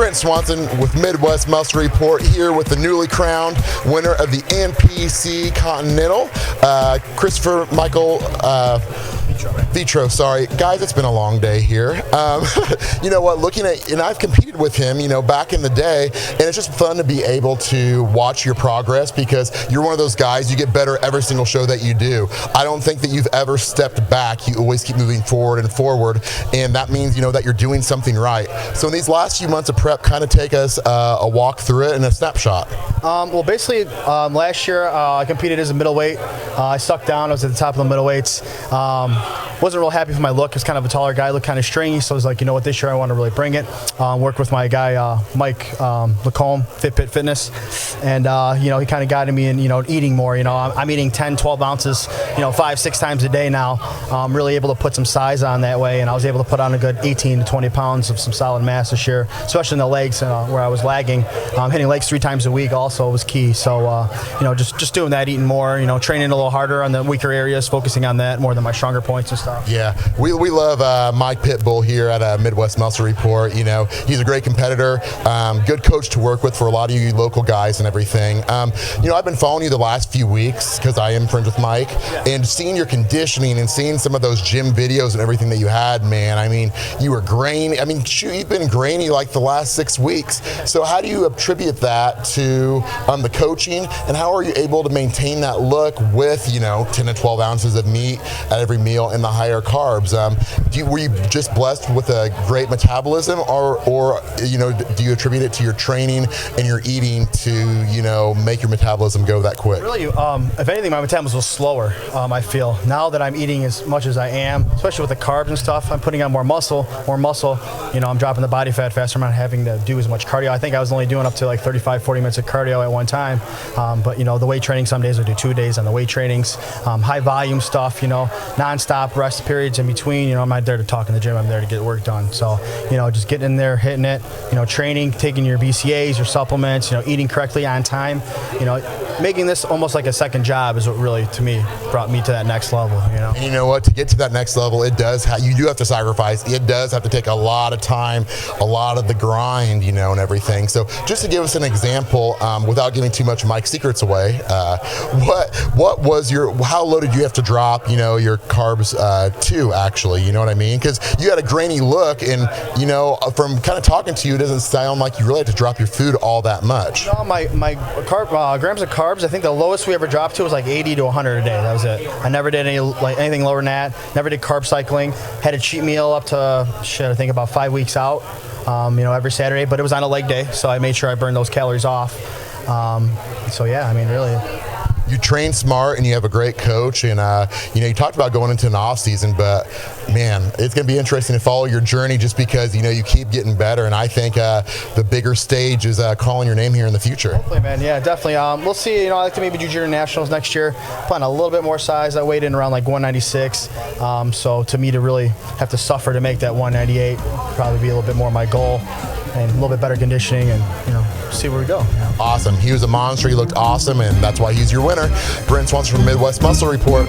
Brent Swansen with Midwest Muscle Report here with the newly crowned winner of the NPC Continental, Christopher Michael Vitro, sorry. Guys, it's been a long day here. You know what, looking at, and I've competed with him, you know, back in the day, and it's just fun to be able to watch your progress because you're one of those guys, you get better every single show that you do. I don't think that you've ever stepped back. You always keep moving forward and forward, and that means, you know, that you're doing something right. So in these last few months of prep, kind of take us a walk through it and a snapshot. Well, basically, last year I competed as a middleweight. I sucked down. I was at the top of the middleweights. Wasn't real happy with my look. I was kind of a taller guy, looked kind of stringy, so I was like, you know what, this year I want to really bring it. Work with my guy, Mike Lacombe, Fitness, and you know, he kind of guided me in, you know, eating more. You know, I'm eating 10, 12 ounces, you know, 5-6 times a day now. I'm really able to put some size on that way, and I was able to put on a good 18 to 20 pounds of some solid mass this year, especially in the legs where I was lagging. Hitting legs 3 times a week also was key. So, you know, just doing that, eating more, you know, training a little harder on the weaker areas, focusing on that more than my stronger points and stuff. Yeah, we love Mike Pitbull here at Midwest Muscle Report. You know, he's a great competitor, good coach to work with for a lot of you local guys and everything. You know, I've been following you the last few weeks because I am friends with Mike, and seeing your conditioning and seeing some of those gym videos and everything that you had, man, I mean, you were grainy. I mean, shoot, you've been grainy like the last 6 weeks. So how do you attribute that to the coaching, and how are you able to maintain that look with, you know, 10 to 12 ounces of meat at every meal and the higher carbs? Were you just blessed with a great metabolism, or you know, do you attribute it to your training and your eating to, you know, make your metabolism go that quick? Really, if anything, my metabolism was slower. I feel now that I'm eating as much as I am, especially with the carbs and stuff, I'm putting on more muscle. You know, I'm dropping the body fat faster. I'm not having to do as much cardio. I think I was only doing up to like 35, 40 minutes of cardio at one time. But you know, the weight training, some days I do 2 days on the weight trainings, high volume stuff, you know, non-stop rest periods in between. You know, I'm not there to talk in the gym, I'm there to get work done. So, you know, just getting in there, hitting it, you know, training, taking your BCAAs, your supplements, you know, eating correctly on time, you know, making this almost like a second job is what really, to me, brought me to that next level, you know. And you know what, to get to that next level, it does, you do have to sacrifice. It does have to take a lot of time, a lot of the grind, you know, and everything. So just to give us an example, without giving too much Mike's secrets away, what was how low did you have to drop, you know, your carbs to, actually, you know what I mean? Because you had a grainy look, and, you know, from kind of talking to you, it doesn't sound like you really had to drop your food all that much. No, my grams of carbs, I think the lowest we ever dropped to was like 80 to 100 a day. That was it. I never did anything lower than that. Never did carb cycling. Had a cheat meal up to, I think about 5 weeks out, you know, every Saturday, but it was on a leg day, so I made sure I burned those calories off. So yeah, I mean, really. You train smart and you have a great coach, and you know, you talked about going into an off season, but man, it's going to be interesting to follow your journey just because, you know, you keep getting better, and I think the bigger stage is calling your name here in the future. Hopefully, man. Yeah, definitely. We'll see. You know, I like to maybe do junior nationals next year. Put on a little bit more size. I weighed in around like 196. So to me, to really have to suffer to make that 198 probably be a little bit more my goal, and a little bit better conditioning, and, you know, see where we go. Awesome. He was a monster. He looked awesome, and that's why he's your winner. Brent Swansen from Midwest Muscle Report.